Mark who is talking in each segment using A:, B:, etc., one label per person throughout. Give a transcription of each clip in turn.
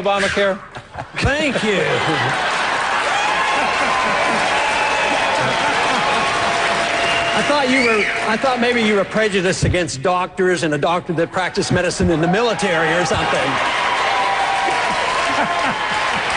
A: Obamacare?
B: Thank you. I thought maybe you were prejudiced against doctors and a doctor that practiced medicine in the military or something.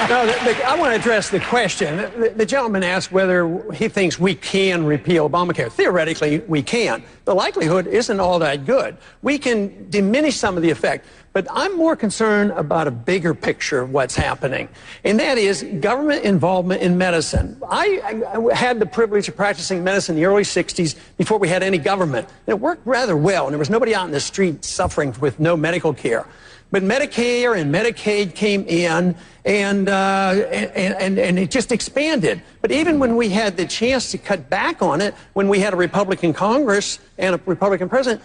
B: No, I want to address the question. The gentleman asked whether he thinks we can repeal Obamacare. Theoretically, we can. The likelihood isn't all that good. We can diminish some of the effect, but I'm more concerned about a bigger picture of what's happening, and that is government involvement in medicine. I had the privilege of practicing medicine in the early 60s before we had any government. And it worked rather well, and there was nobody out in the street suffering with no medical care. But Medicare and Medicaid came in, and it just expanded. But even when we had the chance to cut back on it, when we had a Republican Congress and a Republican president,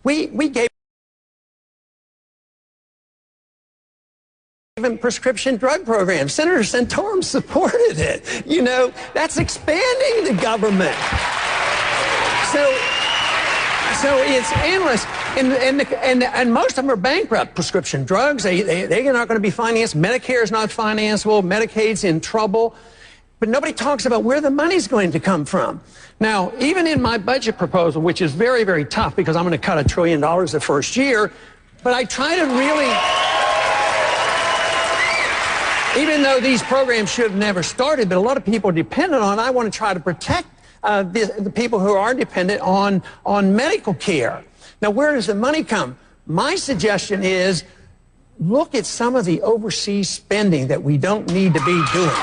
B: we gave even prescription drug programs. Senator Santorum supported it. You know, that's expanding the government. So it's endless, and most of them are bankrupt. Prescription drugs, they're not going to be financed. Medicare is not financeable. Medicaid's in trouble. But nobody talks about where the money's going to come from. Now, even in my budget proposal, which is very, very tough because I'm going to cut $1 trillion the first year, but I try to really, even though these programs should have never started, but a lot of people are dependent on, I want to try to protect the people who are dependent on medical care. Now, where does the money come? My suggestion is look at some of the overseas spending that we don't need to be doing.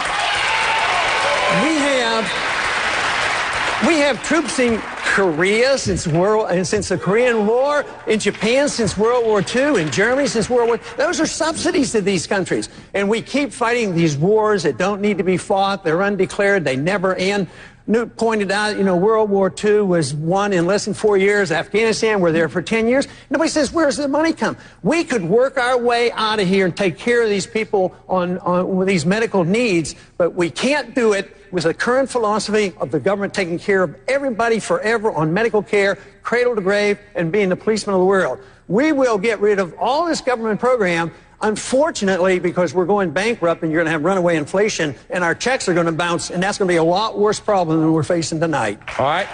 B: We have troops in Korea since the Korean War, in Japan since World War II, in Germany since World War II. Those are subsidies to these countries. And we keep fighting these wars that don't need to be fought. They're undeclared. They never end. Newt pointed out, you know, World War II was won in less than 4 years. Afghanistan, we're there for 10 years. Nobody says, where's the money come? We could work our way out of here and take care of these people with these medical needs, but we can't do it with the current philosophy of the government taking care of everybody forever on medical care, cradle to grave, and being the policeman of the world. We will get rid of all this government program. Unfortunately, because we're going bankrupt and you're going to have runaway inflation and our checks are going to bounce, and that's going to be a lot worse problem than we're facing tonight.
A: All right.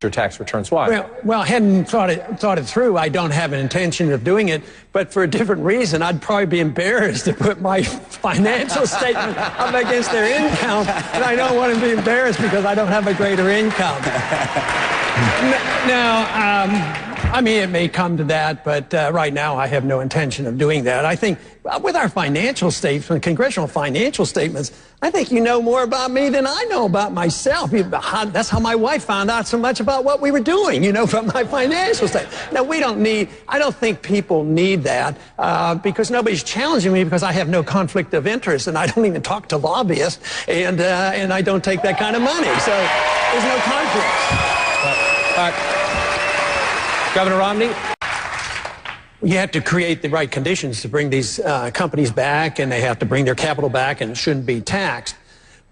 A: Your tax returns, why?
B: Well, I hadn't thought it through. I don't have an intention of doing it, but for a different reason. I'd probably be embarrassed to put my financial statement up against their income, and I don't want to be embarrassed because I don't have a greater income. Now, I mean, it may come to that, but right now I have no intention of doing that. I think with our financial statements, congressional financial statements, I think you know more about me than I know about myself. That's how my wife found out so much about what we were doing, you know, from my financial statement. Now, I don't think people need that because nobody's challenging me because I have no conflict of interest, and I don't even talk to lobbyists, and I don't take that kind of money. So there's no conflict.
A: All right. Governor Romney?
B: You have to create the right conditions to bring these companies back, and they have to bring their capital back and shouldn't be taxed.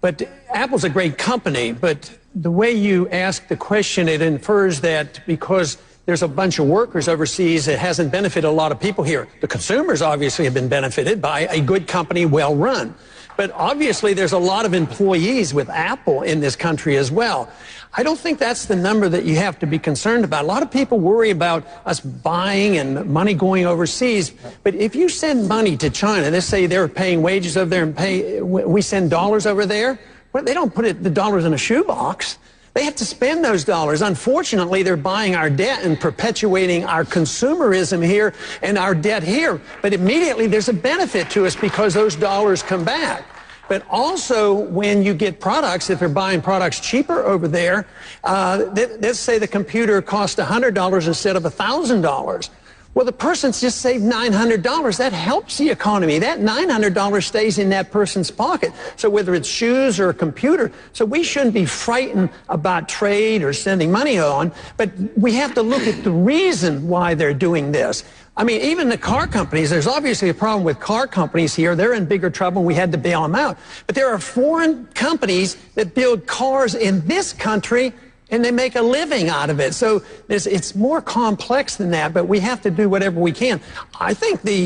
B: But Apple's a great company, but the way you ask the question, it infers that because there's a bunch of workers overseas, it hasn't benefited a lot of people here. The consumers obviously have been benefited by a good company, well run. But obviously there's a lot of employees with Apple in this country as well. I don't think that's the number that you have to be concerned about. A lot of people worry about us buying and money going overseas. But if you send money to China, let's say they're paying wages over there and we send dollars over there, well, they don't put the dollars in a shoebox. They have to spend those dollars. Unfortunately, they're buying our debt and perpetuating our consumerism here and our debt here. But immediately there's a benefit to us because those dollars come back. But also when you get products, if they're buying products cheaper over there, let's say the computer cost $100 instead of $1,000. Well, the person's just saved $900. That helps the economy. That $900 stays in that person's pocket. So whether it's shoes or a computer, so we shouldn't be frightened about trade or sending money on, but we have to look at the reason why they're doing this. I mean, even the car companies, there's obviously a problem with car companies here. They're in bigger trouble, and we had to bail them out. But there are foreign companies that build cars in this country and they make a living out of it. So it's more complex than that, but we have to do whatever we can. I think the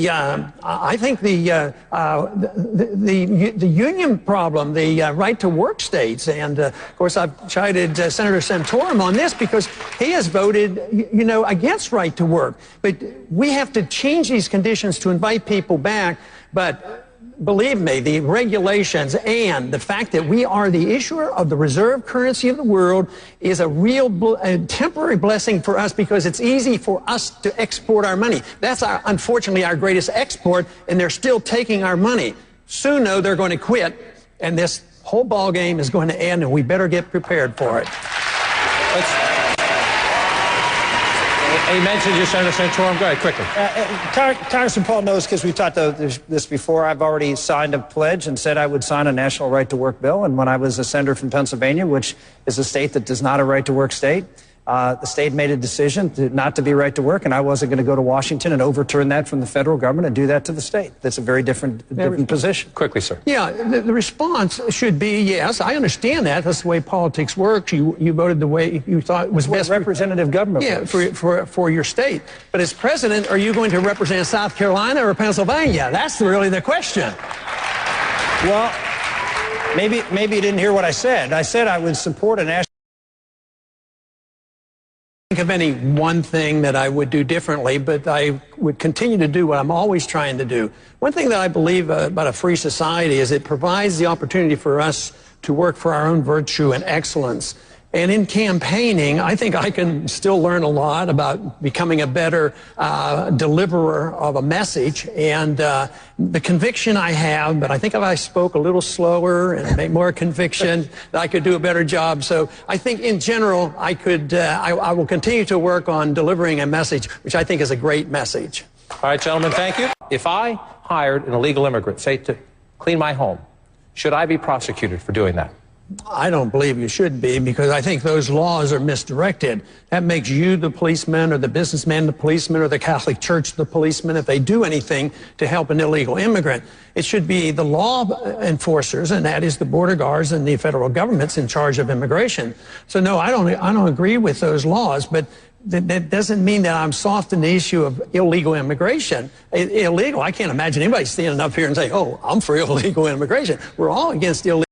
B: union problem, the right to work states, and of course I've chided Senator Santorum on this because he has voted, against right to work. But we have to change these conditions to invite people back. But believe me, the regulations and the fact that we are the issuer of the reserve currency of the world is a real temporary blessing for us because it's easy for us to export our money. That's unfortunately our greatest export, and they're still taking our money. Soon, though, they're going to quit, and this whole ball game is going to end, and we better get prepared for it.
A: He mentioned you, Senator Santorum. Go ahead, quickly.
C: Congressman Paul knows, because we've talked about this before, I've already signed a pledge and said I would sign a national right-to-work bill. And when I was a senator from Pennsylvania, which is a state that does not a right-to-work state, the state made a decision not to be right-to-work, and I wasn't going to go to Washington and overturn that from the federal government and do that to the state. That's a very different position.
A: Quickly, sir.
B: Yeah, the response should be yes. I understand that. That's the way politics works. You voted the way you thought was best.
C: Representative government.
B: Yeah, for your state. But as president, are you going to represent South Carolina or Pennsylvania? That's really the question.
C: Well, maybe you didn't hear what I said. I said I would support a national.
B: Think of any one thing that I would do differently, but I would continue to do what I'm always trying to do. One thing that I believe about a free society is it provides the opportunity for us to work for our own virtue and excellence. And in campaigning, I think I can still learn a lot about becoming a better deliverer of a message. And the conviction I have, but I think if I spoke a little slower and made more conviction, that I could do a better job. So I think in general, I will continue to work on delivering a message, which I think is a great message.
A: All right, gentlemen, thank you. If I hired an illegal immigrant, say, to clean my home, should I be prosecuted for doing that?
B: I don't believe you should be, because I think those laws are misdirected. That makes you the policeman, or the businessman the policeman, or the Catholic Church the policeman if they do anything to help an illegal immigrant. It should be the law enforcers, and that is the border guards and the federal government's in charge of immigration. So no, I don't agree with those laws, but that doesn't mean that I'm soft in the issue of illegal immigration. Illegal, I can't imagine anybody standing up here and saying, oh, I'm for illegal immigration. We're all against illegal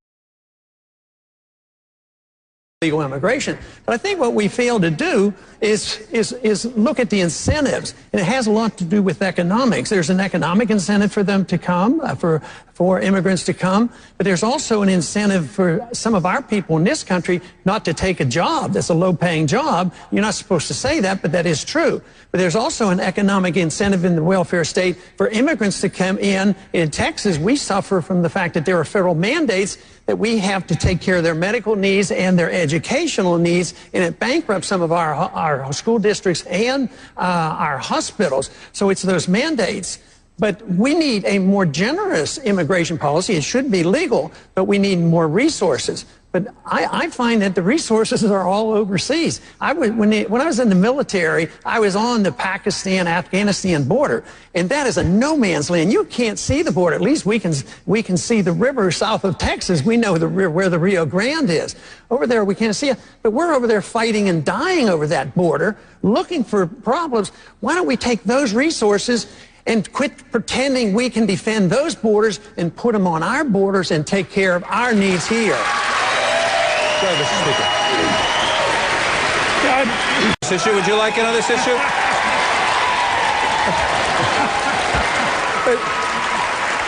B: immigration. But I think what we fail to do is look at the incentives, and it has a lot to do with economics. There's an economic incentive for them to come, for immigrants to come, but there's also an incentive for some of our people in this country not to take a job that's a low-paying job. You're not supposed to say that, but that is true. But there's also an economic incentive in the welfare state for immigrants to come in. In Texas, we suffer from the fact that there are federal mandates that we have to take care of their medical needs and their educational needs, and it bankrupts some of our school districts and our hospitals. So it's those mandates. But we need a more generous immigration policy. It should be legal, but we need more resources. But I find that the resources are all overseas. When I was in the military, I was on the Pakistan-Afghanistan border, and that is a no man's land. You can't see the border. At least we can see the river south of Texas. We know where the Rio Grande is. Over there, we can't see it. But we're over there fighting and dying over that border, looking for problems. Why don't we take those resources and quit pretending we can defend those borders and put them on our borders and take care of our needs here?
A: Go ahead, Mr. Speaker. This issue, would you like in on this issue?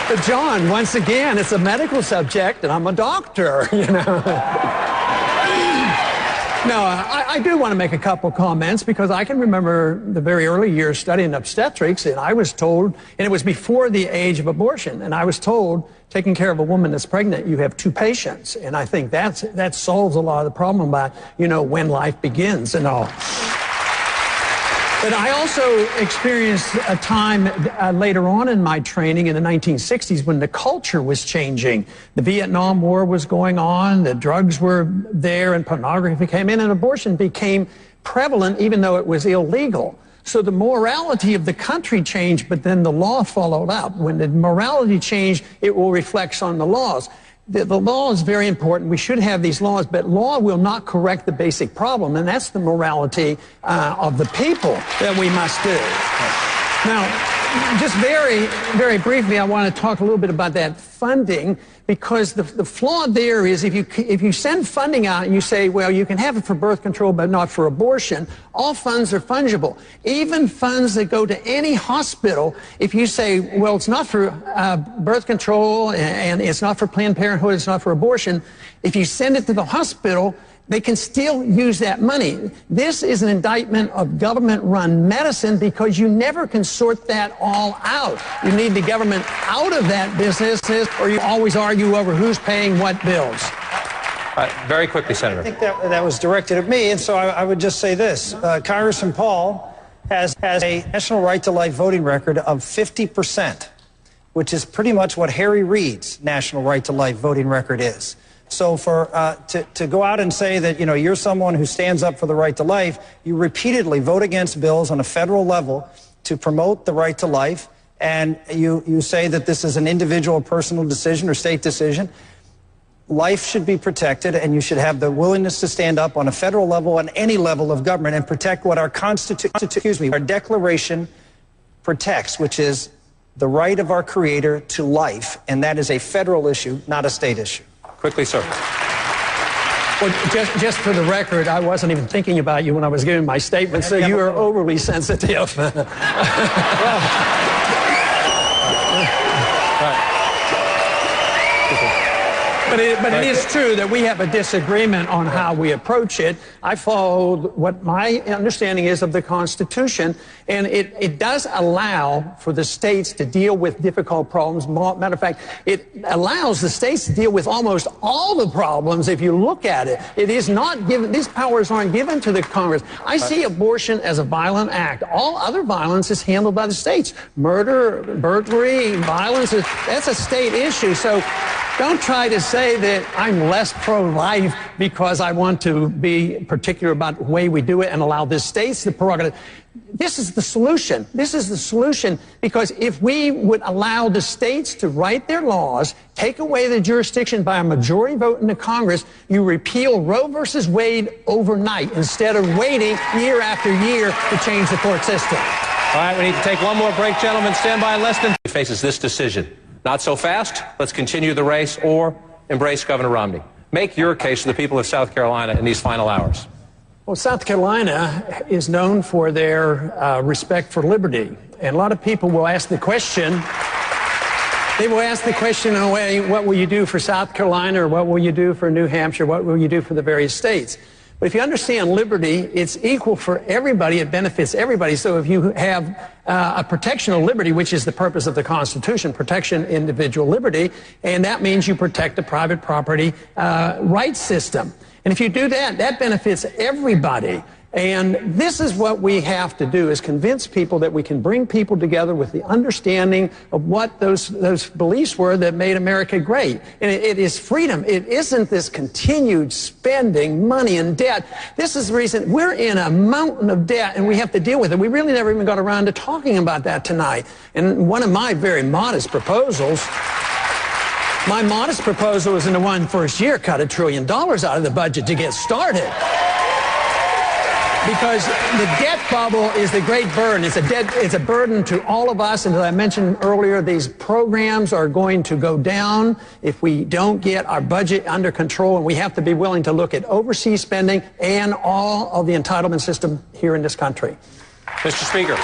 B: But John, once again, it's a medical subject, and I'm a doctor, you know. No, I do want to make a couple comments, because I can remember the very early years studying obstetrics, and I was told, and it was before the age of abortion, and I was told, taking care of a woman that's pregnant, you have 2 patients. And I think that solves a lot of the problem about, you know, when life begins and all. But I also experienced a time later on in my training in the 1960s when the culture was changing. The Vietnam War was going on, the drugs were there, and pornography came in, and abortion became prevalent even though it was illegal. So the morality of the country changed, but then the law followed up. When the morality changed, it will reflect on the laws. The law is very important. We should have these laws, but law will not correct the basic problem, and that's the morality of the people that we must do. Now, just very, very briefly, I want to talk a little bit about that funding, because the flaw there is if you send funding out and you say, well, you can have it for birth control but not for abortion, all funds are fungible. Even funds that go to any hospital, if you say, well, it's not for birth control and it's not for Planned Parenthood, it's not for abortion, if you send it to the hospital, they can still use that money. This is an indictment of government-run medicine because you never can sort that all out. You need the government out of that business, or you always argue over who's paying what bills.
A: Very quickly, Senator.
C: I think that was directed at me, and so I would just say this. Congressman Paul has a national right to life voting record of 50%, which is pretty much what Harry Reid's national right to life voting record is. So to go out and say that, you know, you're someone who stands up for the right to life, you repeatedly vote against bills on a federal level to promote the right to life, and you say that this is an individual personal decision or state decision. Life should be protected, and you should have the willingness to stand up on a federal level, on any level of government, and protect what our our Declaration protects, which is the right of our Creator to life, and that is a federal issue, not a state issue.
A: Quickly, sir.
B: Well, just for the record, I wasn't even thinking about you when I was giving my statement, so you are overly sensitive. But it is true that we have a disagreement on how we approach it. I followed what my understanding is of the Constitution, and it does allow for the states to deal with difficult problems. Matter of fact, it allows the states to deal with almost all the problems if you look at it. It is not given, these powers aren't given to the Congress. I see abortion as a violent act. All other violence is handled by the states. Murder, burglary, violence, that's a state issue. So don't try to say that I'm less pro-life because I want to be particular about the way we do it and allow the states the prerogative. This is the solution. This is the solution, because if we would allow the states to write their laws, take away the jurisdiction by a majority vote in the Congress, you repeal Roe versus Wade overnight instead of waiting year after year to change the court system.
A: All right, we need to take one more break, gentlemen. Stand by in less than... He faces this decision. Not so fast. Let's continue the race or embrace Governor Romney. Make your case to the people of South Carolina in these final hours.
B: Well, South Carolina is known for their respect for liberty. And a lot of people will ask the question, in a way, what will you do for South Carolina, or what will you do for New Hampshire, what will you do for the various states? But if you understand liberty, it's equal for everybody. It benefits everybody. So if you have a protection of liberty, which is the purpose of the Constitution, protection individual liberty, and that means you protect the private property rights system. And if you do that, that benefits everybody. And this is what we have to do, is convince people that we can bring people together with the understanding of what those beliefs were that made America great. And it is freedom. It isn't this continued spending money and debt. This is the reason we're in a mountain of debt, and we have to deal with it. We really never even got around to talking about that tonight. And one of my very modest proposals, is in the one first year, cut $1 trillion out of the budget to get started. Because the debt bubble is the great burden. It's a burden to all of us. And as I mentioned earlier, these programs are going to go down if we don't get our budget under control. And we have to be willing to look at overseas spending and all of the entitlement system here in this country.
A: Mr. Speaker.